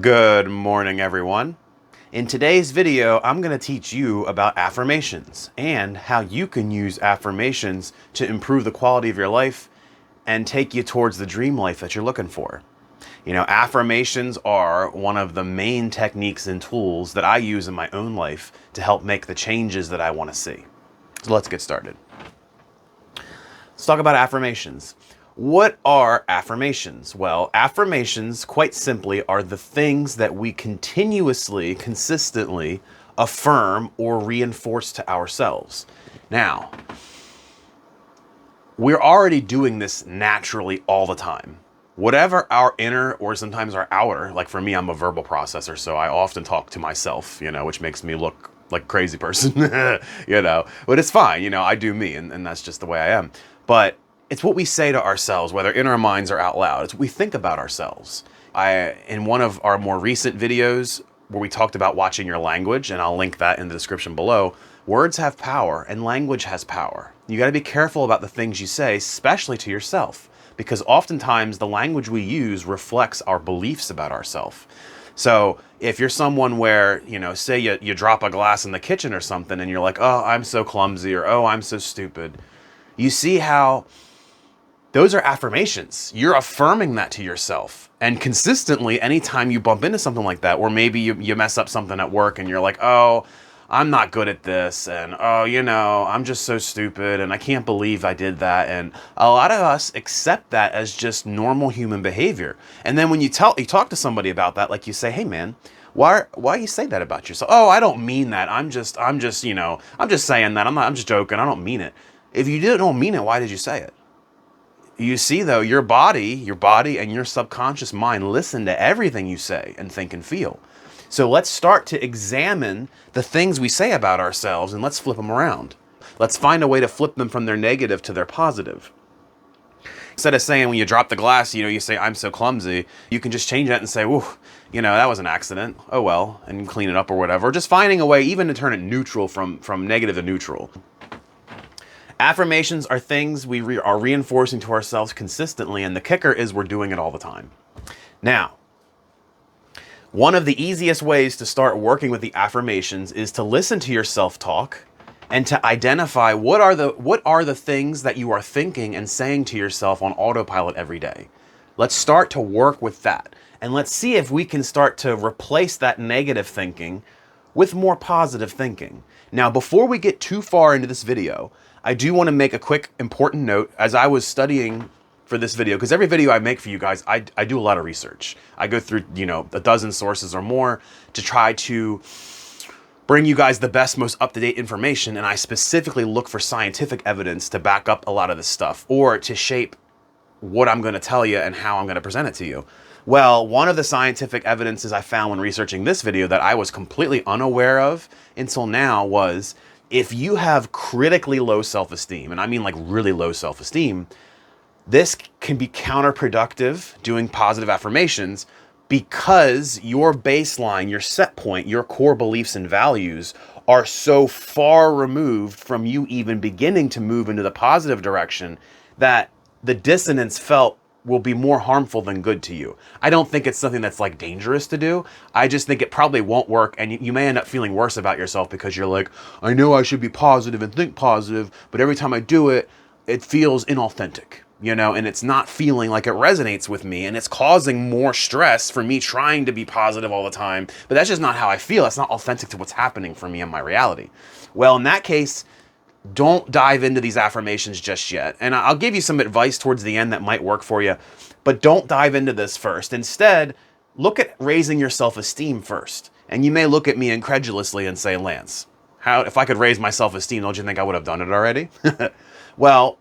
Good morning, everyone. In today's video, I'm going to teach you about affirmations and how you can use affirmations to improve the quality of your life and take you towards the dream life that you're looking for. You know, affirmations are one of the main techniques and tools that I use in my own life to help make the changes that I want to see. So let's get started. Let's talk about affirmations. What are affirmations? Well, affirmations, quite simply, are the things that we continuously, consistently affirm or reinforce to ourselves. Now, we're already doing this naturally all the time. Whatever our inner or sometimes our outer, like for me, I'm a verbal processor, so I often talk to myself, which makes me look like a crazy person, but it's fine. I do me, and that's just the way I am. But it's what we say to ourselves, whether in our minds or out loud. It's what we think about ourselves. In one of our more recent videos where we talked about watching your language, and I'll link that in the description below, words have power and language has power. You got to be careful about the things you say, especially to yourself, because oftentimes the language we use reflects our beliefs about ourselves. So if you're someone where, say you drop a glass in the kitchen or something and you're like, oh, I'm so clumsy, or oh, I'm so stupid. You see how those are affirmations. You're affirming that to yourself. And consistently, anytime you bump into something like that, or maybe you mess up something at work and you're like, oh, I'm not good at this, and oh, I'm just so stupid, and I can't believe I did that. And a lot of us accept that as just normal human behavior. And then when you talk to somebody about that, like you say, hey man, why you say that about yourself? Oh, I don't mean that. I'm just saying that. I'm just joking. I don't mean it. If you don't mean it, why did you say it? You see, though, your body and your subconscious mind listen to everything you say and think and feel. So let's start to examine the things we say about ourselves and let's flip them around. Let's find a way to flip them from their negative to their positive. Instead of saying when you drop the glass, you say, I'm so clumsy, you can just change that and say, whew, that was an accident. Oh well, and clean it up or whatever. Or just finding a way even to turn it neutral from negative to neutral. Affirmations are things we are reinforcing to ourselves consistently, and the kicker is we're doing it all the time. Now, one of the easiest ways to start working with the affirmations is to listen to your self-talk and to identify what are the things that you are thinking and saying to yourself on autopilot every day. Let's start to work with that, and let's see if we can start to replace that negative thinking with more positive thinking. Now, before we get too far into this video, I do want to make a quick important note. As I was studying for this video, because every video I make for you guys, I do a lot of research. I go through, a dozen sources or more to try to bring you guys the best, most up-to-date information, and I specifically look for scientific evidence to back up a lot of this stuff or to shape what I'm going to tell you and how I'm going to present it to you. Well, one of the scientific evidences I found when researching this video that I was completely unaware of until now was if you have critically low self-esteem, and I mean like really low self-esteem, this can be counterproductive doing positive affirmations because your baseline, your set point, your core beliefs and values are so far removed from you even beginning to move into the positive direction that the dissonance felt will be more harmful than good to you. I don't think it's something that's like dangerous to do. I just think it probably won't work, and you may end up feeling worse about yourself because you're like, I know I should be positive and think positive, but every time I do it, it feels inauthentic, and it's not feeling like it resonates with me, and it's causing more stress for me trying to be positive all the time, but that's just not how I feel. It's not authentic to what's happening for me in my reality. Well, in that case, don't dive into these affirmations just yet. And I'll give you some advice towards the end that might work for you, but don't dive into this first. Instead, look at raising your self-esteem first. And you may look at me incredulously and say, Lance, if I could raise my self-esteem, don't you think I would have done it already? Well,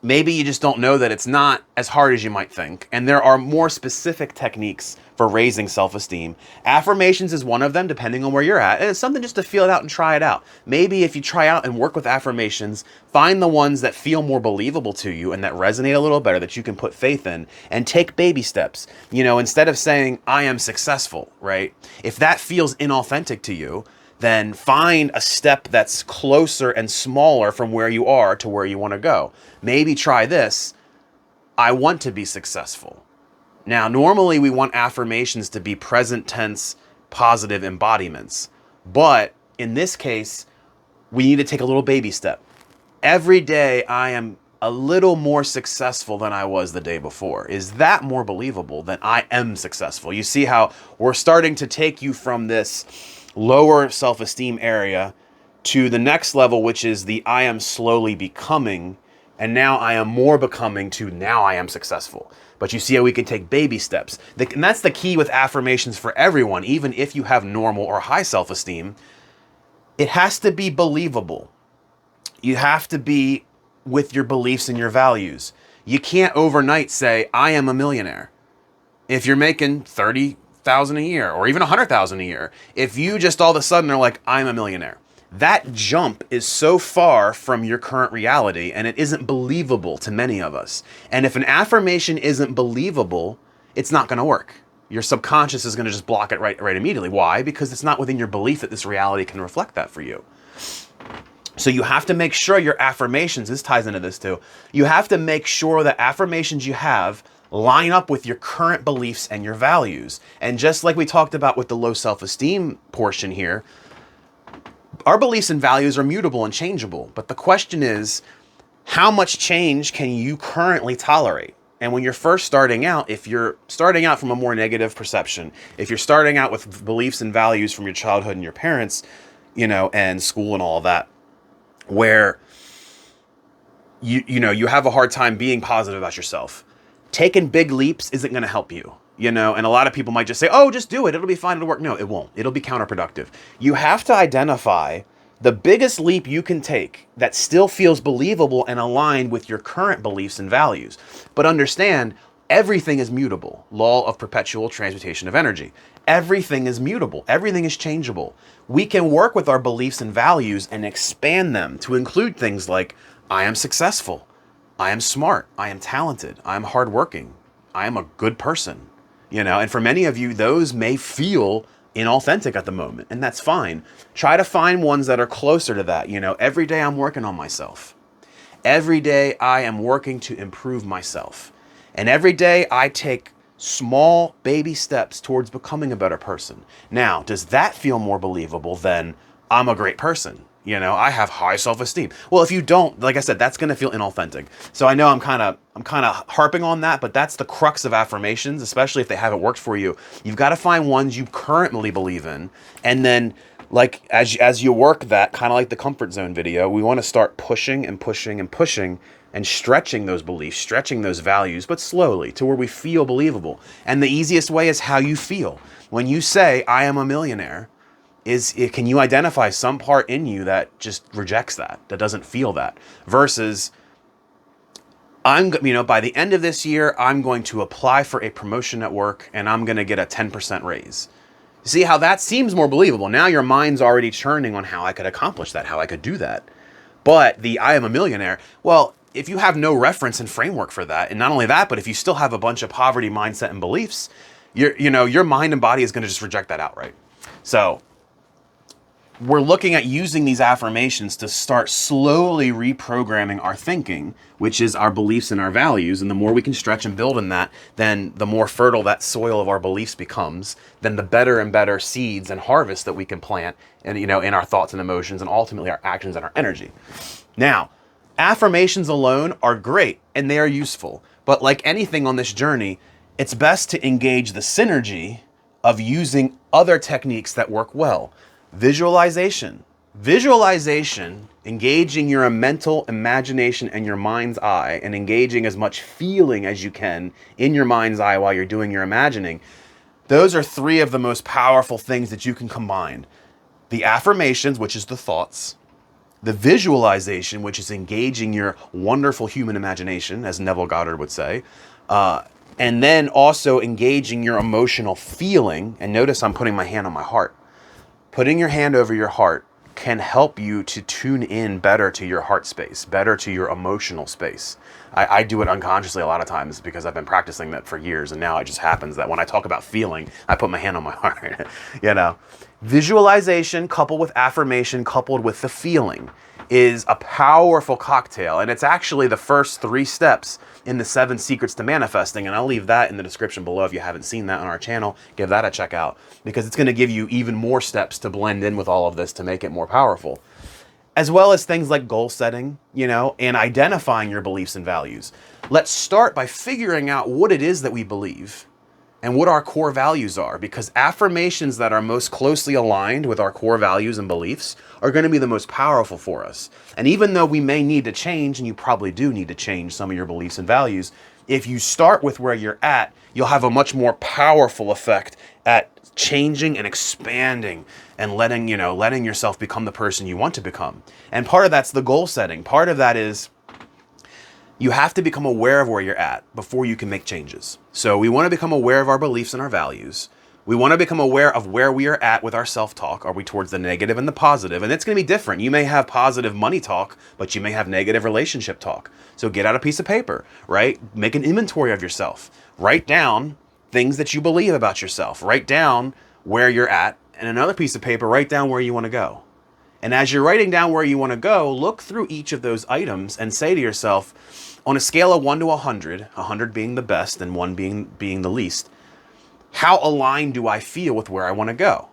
maybe you just don't know that it's not as hard as you might think. And there are more specific techniques for raising self-esteem. Affirmations is one of them, depending on where you're at. And it's something just to feel it out and try it out. Maybe if you try out and work with affirmations, find the ones that feel more believable to you and that resonate a little better, that you can put faith in, and take baby steps. Instead of saying, I am successful, right? If that feels inauthentic to you, then find a step that's closer and smaller from where you are to where you want to go. Maybe try this. I want to be successful. Now, normally we want affirmations to be present tense, positive embodiments. But in this case, we need to take a little baby step. Every day I am a little more successful than I was the day before. Is that more believable than I am successful? You see how we're starting to take you from this lower self-esteem area to the next level, which is the I am slowly becoming, and now I am more becoming, to now I am successful. But you see how we can take baby steps. And that's the key with affirmations for everyone, even if you have normal or high self-esteem. It has to be believable. You have to be with your beliefs and your values. You can't overnight say, I am a millionaire. If you're making 30,000 a year or even 100,000 a year, if you just all of a sudden are like, I'm a millionaire, that jump is so far from your current reality, and it isn't believable to many of us. And if an affirmation isn't believable, it's not going to work. Your subconscious is going to just block it right immediately. Why? Because it's not within your belief that this reality can reflect that for you. So you have to make sure your affirmations, this ties into this too, you have to make sure that affirmations you have line up with your current beliefs and your values. And just like we talked about with the low self-esteem portion here, our beliefs and values are mutable and changeable. But the question is, how much change can you currently tolerate? And when you're first starting out, if you're starting out from a more negative perception, if you're starting out with beliefs and values from your childhood and your parents, and school and all of that, where you have a hard time being positive about yourself, taking big leaps isn't going to help you. And a lot of people might just say, oh, just do it. It'll be fine. It'll work. No, it won't. It'll be counterproductive. You have to identify the biggest leap you can take that still feels believable and aligned with your current beliefs and values. But understand, everything is mutable. Law of perpetual transmutation of energy. Everything is mutable. Everything is changeable. We can work with our beliefs and values and expand them to include things like, I am successful. I am smart. I am talented. I am hardworking. I am a good person. And for many of you, those may feel inauthentic at the moment, and that's fine. Try to find ones that are closer to that. Every day I'm working on myself. Every day I am working to improve myself. And every day I take small baby steps towards becoming a better person. Now, does that feel more believable than I'm a great person? I have high self-esteem. Well, if you don't, like I said, that's going to feel inauthentic. So I know I'm kind of harping on that, but that's the crux of affirmations, especially if they haven't worked for you. You've got to find ones you currently believe in, and then like as you work that, kind of like the comfort zone video, we want to start pushing and pushing and pushing and stretching those beliefs, stretching those values, but slowly to where we feel believable. And the easiest way is how you feel. When you say, I am a millionaire, can you identify some part in you that just rejects that doesn't feel that? Versus, by the end of this year, I'm going to apply for a promotion at work and I'm going to get a 10% raise. See how that seems more believable? Now your mind's already churning on how I could accomplish that, how I could do that. But the I am a millionaire, well, if you have no reference and framework for that, and not only that, but if you still have a bunch of poverty mindset and beliefs, your mind and body is going to just reject that outright. So we're looking at using these affirmations to start slowly reprogramming our thinking, which is our beliefs and our values. And the more we can stretch and build in that, then the more fertile that soil of our beliefs becomes, then the better and better seeds and harvests that we can plant and, in our thoughts and emotions and ultimately our actions and our energy. Now, affirmations alone are great and they are useful. But like anything on this journey, it's best to engage the synergy of using other techniques that work well. Visualization, engaging your mental imagination and your mind's eye, and engaging as much feeling as you can in your mind's eye while you're doing your imagining. Those are three of the most powerful things that you can combine. The affirmations, which is the thoughts, the visualization, which is engaging your wonderful human imagination, as Neville Goddard would say, and then also engaging your emotional feeling. And notice I'm putting my hand on my heart. Putting your hand over your heart can help you to tune in better to your heart space, better to your emotional space. I do it unconsciously a lot of times because I've been practicing that for years, and now it just happens that when I talk about feeling, I put my hand on my heart. Visualization coupled with affirmation coupled with the feeling. is a powerful cocktail. And it's actually the first 3 steps in the 7 secrets to manifesting. And I'll leave that in the description below if you haven't seen that on our channel. Give that a check out, because it's going to give you even more steps to blend in with all of this to make it more powerful. As well as things like goal setting, and identifying your beliefs and values. Let's start by figuring out what it is that we believe and what our core values are, because affirmations that are most closely aligned with our core values and beliefs are going to be the most powerful for us. And even though we may need to change, and you probably do need to change some of your beliefs and values, if you start with where you're at, you'll have a much more powerful effect at changing and expanding and letting yourself become the person you want to become. And part of that's the goal setting. Part of that is you have to become aware of where you're at before you can make changes. So we want to become aware of our beliefs and our values. We want to become aware of where we are at with our self-talk. Are we towards the negative and the positive? And it's going to be different. You may have positive money talk, but you may have negative relationship talk. So get out a piece of paper, right? Make an inventory of yourself. Write down things that you believe about yourself. Write down where you're at, and another piece of paper, write down where you want to go. And as you're writing down where you want to go, look through each of those items and say to yourself, on a scale of 1 to 100, 100 being the best and 1 being the least, how aligned do I feel with where I want to go?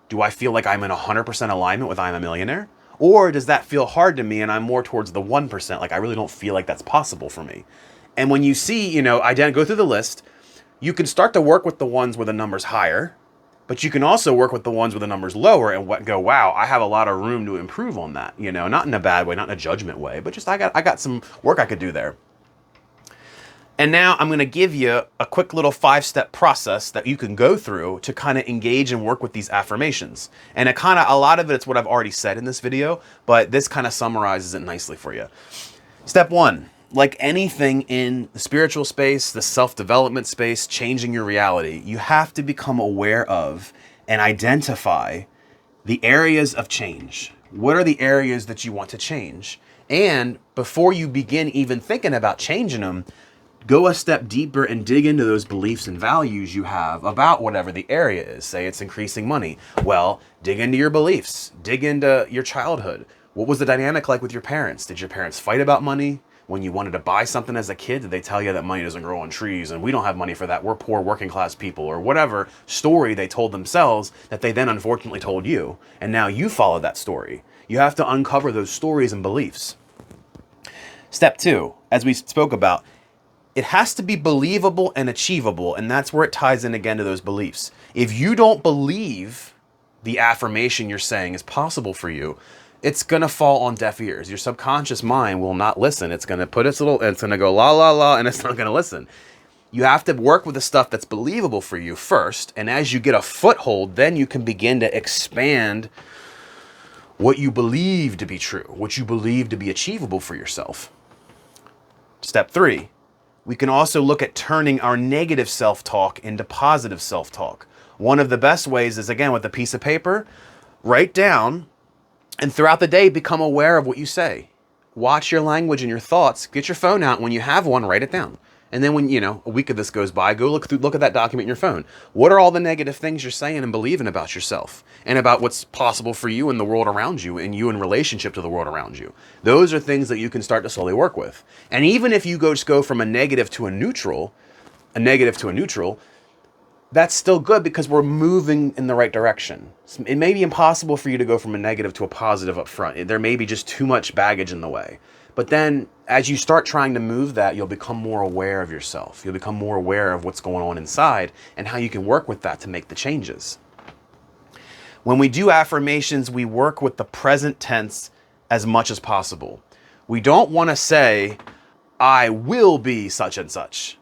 Do I feel like I'm in 100% alignment with I'm a millionaire? Or does that feel hard to me and I'm more towards the 1%? Like I really don't feel like that's possible for me. And when you see, go through the list, you can start to work with the ones where the number's higher, but you can also work with the ones with the numbers lower and go, wow, I have a lot of room to improve on that. Not in a bad way, not in a judgment way, but just I got some work I could do there. And now I'm going to give you a quick little 5-step process that you can go through to kind of engage and work with these affirmations. And a lot of it's what I've already said in this video, but this kind of summarizes it nicely for you. Step 1. Like anything in the spiritual space, the self-development space, changing your reality, you have to become aware of and identify the areas of change. What are the areas that you want to change? And before you begin even thinking about changing them, go a step deeper and dig into those beliefs and values you have about whatever the area is. Say it's increasing money. Well, dig into your beliefs. Dig into your childhood. What was the dynamic like with your parents? Did your parents fight about money? When you wanted to buy something as a kid, did they tell you that money doesn't grow on trees and we don't have money for that, we're poor working class people, or whatever story they told themselves that they then unfortunately told you, and now you follow that story. You have to uncover those stories and beliefs. Step 2, as we spoke about, it has to be believable and achievable, and that's where it ties in again to those beliefs. If you don't believe the affirmation you're saying is possible for you, it's going to fall on deaf ears. Your subconscious mind will not listen. It's going to put it's going to go la, la, la, and it's not going to listen. You have to work with the stuff that's believable for you first. And as you get a foothold, then you can begin to expand what you believe to be true, what you believe to be achievable for yourself. Step 3, we can also look at turning our negative self-talk into positive self-talk. One of the best ways is, again, with a piece of paper, write down, and throughout the day, become aware of what you say. Watch your language and your thoughts. Get your phone out. When you have one, write it down. And then when, a week of this goes by, go look at that document in your phone. What are all the negative things you're saying and believing about yourself and about what's possible for you and the world around you and you in relationship to the world around you? Those are things that you can start to slowly work with. And even if you just go from a negative to a neutral, that's still good because we're moving in the right direction. It may be impossible for you to go from a negative to a positive up front. There may be just too much baggage in the way. But then as you start trying to move that, you'll become more aware of yourself. You'll become more aware of what's going on inside and how you can work with that to make the changes. When we do affirmations, we work with the present tense as much as possible. We don't want to say, I will be such and such.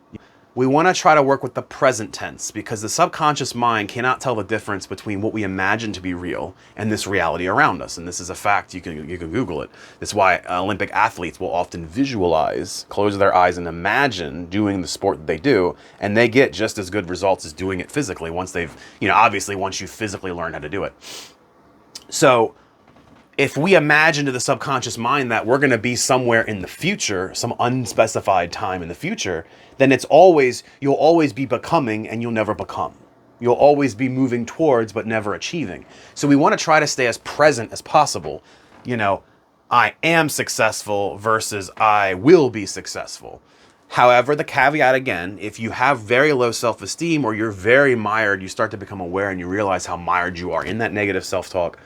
We want to try to work with the present tense because the subconscious mind cannot tell the difference between what we imagine to be real and this reality around us. And this is a fact. You can Google it. That's why Olympic athletes will often visualize, close their eyes and imagine doing the sport that they do. And they get just as good results as doing it physically once they've, obviously once you physically learn how to do it. So if we imagine to the subconscious mind that we're going to be somewhere in the future, some unspecified time in the future, then you'll always be becoming and you'll never become. You'll always be moving towards but never achieving. So we want to try to stay as present as possible. I am successful versus I will be successful. However, the caveat again, if you have very low self-esteem or you're very mired, you start to become aware and you realize how mired you are in that negative self-talk.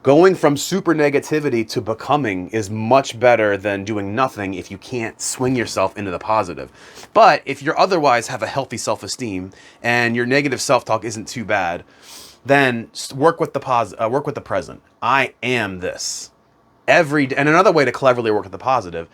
Going from super negativity to becoming is much better than doing nothing if you can't swing yourself into the positive. But if you otherwise have a healthy self-esteem and your negative self-talk isn't too bad, then work with the work with the present. I am this. And another way to cleverly work with the positive,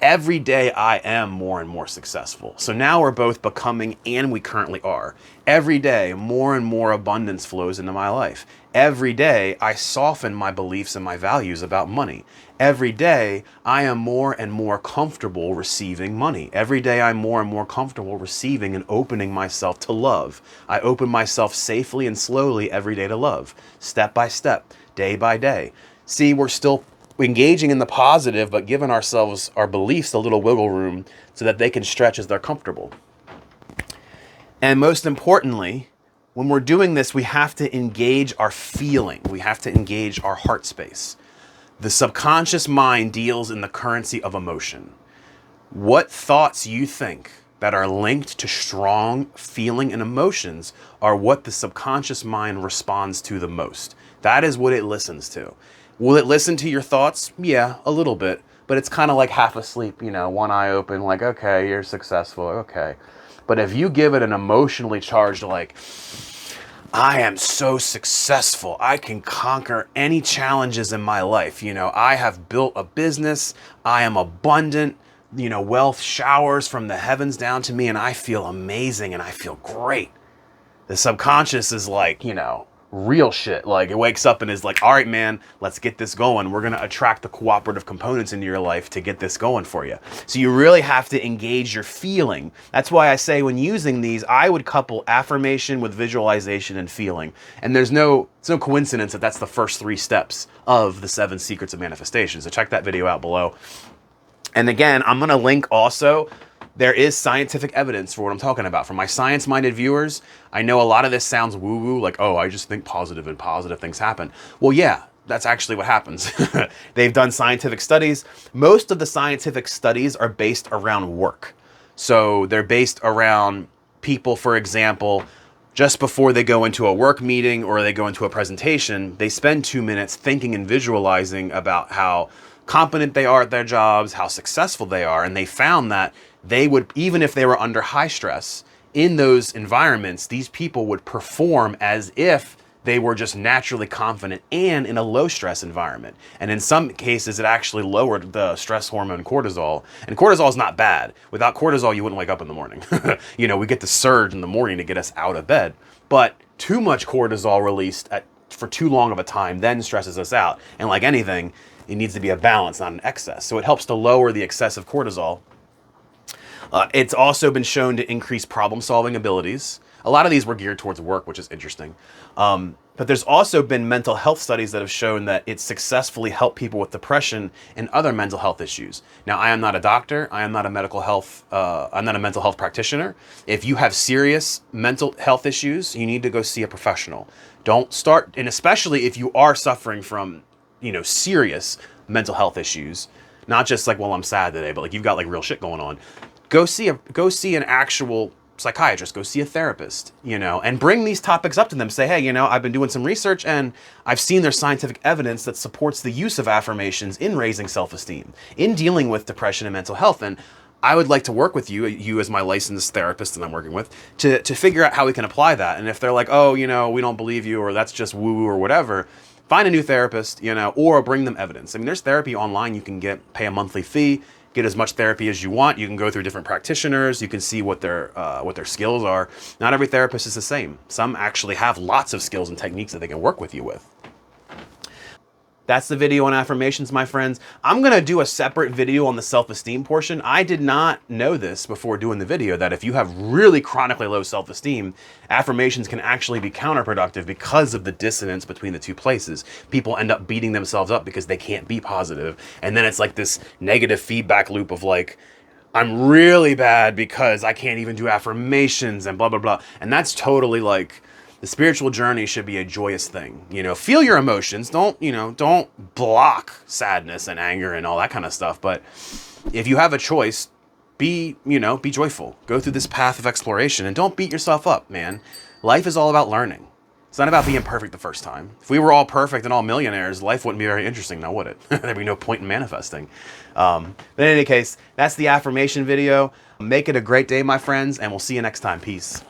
every day I am more and more successful. So now we're both becoming and we currently are. Every day, more and more abundance flows into my life. Every day, I soften my beliefs and my values about money. Every day, I am more and more comfortable receiving money. Every day, I'm more and more comfortable receiving and opening myself to love. I open myself safely and slowly every day to love, step by step, day by day. See, we're still engaging in the positive, but giving ourselves, our beliefs, a little wiggle room so that they can stretch as they're comfortable. And most importantly, when we're doing this, we have to engage our feeling. We have to engage our heart space. The subconscious mind deals in the currency of emotion. What thoughts you think that are linked to strong feeling and emotions are what the subconscious mind responds to the most. That is what it listens to. Will it listen to your thoughts? Yeah, a little bit. But it's kind of like half asleep, one eye open, like, okay, you're successful, okay. But if you give it an emotionally charged, like, I am so successful, I can conquer any challenges in my life. I have built a business, I am abundant, wealth showers from the heavens down to me, and I feel amazing and I feel great. The subconscious is like, real shit. Like, it wakes up and is like, all right, man, let's get this going. We're going to attract the cooperative components into your life to get this going for you. So you really have to engage your feeling. That's why I say when using these, I would couple affirmation with visualization and feeling. And it's no coincidence that that's the first 3 steps of the 7 secrets of manifestation. So check that video out below. And again, I'm going to link also, there is scientific evidence for what I'm talking about. For my science-minded viewers, I know a lot of this sounds woo-woo, like, oh, I just think positive and positive things happen. Well, yeah, that's actually what happens. They've done scientific studies. Most of the scientific studies are based around work. So they're based around people, for example, just before they go into a work meeting or they go into a presentation, they spend 2 minutes thinking and visualizing about how competent they are at their jobs, how successful they are, and they found that they would, even if they were under high stress, in those environments, these people would perform as if they were just naturally confident and in a low stress environment. And in some cases, it actually lowered the stress hormone cortisol. And cortisol is not bad. Without cortisol, you wouldn't wake up in the morning. We get the surge in the morning to get us out of bed. But too much cortisol released for too long of a time then stresses us out. And like anything, it needs to be a balance, not an excess. So it helps to lower the excessive cortisol. It's also been shown to increase problem-solving abilities. A lot of these were geared towards work, which is interesting. But there's also been mental health studies that have shown that it successfully helped people with depression and other mental health issues. Now, I am not a doctor. I am not a I'm not a mental health practitioner. If you have serious mental health issues, you need to go see a professional. Don't start, and especially if you are suffering from, serious mental health issues, not just like, well, I'm sad today, but like you've got like real shit going on. Go see an actual psychiatrist, go see a therapist, and bring these topics up to them. Say, hey, I've been doing some research and I've seen there's scientific evidence that supports the use of affirmations in raising self-esteem, in dealing with depression and mental health. And I would like to work with you as my licensed therapist that I'm working with, to figure out how we can apply that. And if they're like, oh, we don't believe you, or that's just woo-woo or whatever, find a new therapist, or bring them evidence. I mean, there's therapy online you can pay a monthly fee, get as much therapy as you want. You can go through different practitioners. You can see what their skills are. Not every therapist is the same. Some actually have lots of skills and techniques that they can work with you with. That's the video on affirmations, my friends. I'm going to do a separate video on the self-esteem portion. I did not know this before doing the video, that if you have really chronically low self-esteem, affirmations can actually be counterproductive because of the dissonance between the two places. People end up beating themselves up because they can't be positive. And then it's like this negative feedback loop of like, I'm really bad because I can't even do affirmations and blah, blah, blah. And that's totally like, The spiritual journey should be a joyous thing. You know, feel your emotions. Don't block sadness and anger and all that kind of stuff. But if you have a choice, be joyful. Go through this path of exploration and don't beat yourself up, man. Life is all about learning. It's not about being perfect the first time. If we were all perfect and all millionaires, life wouldn't be very interesting now, would it? There'd be no point in manifesting. But in any case, that's the affirmation video. Make it a great day, my friends, and we'll see you next time. Peace.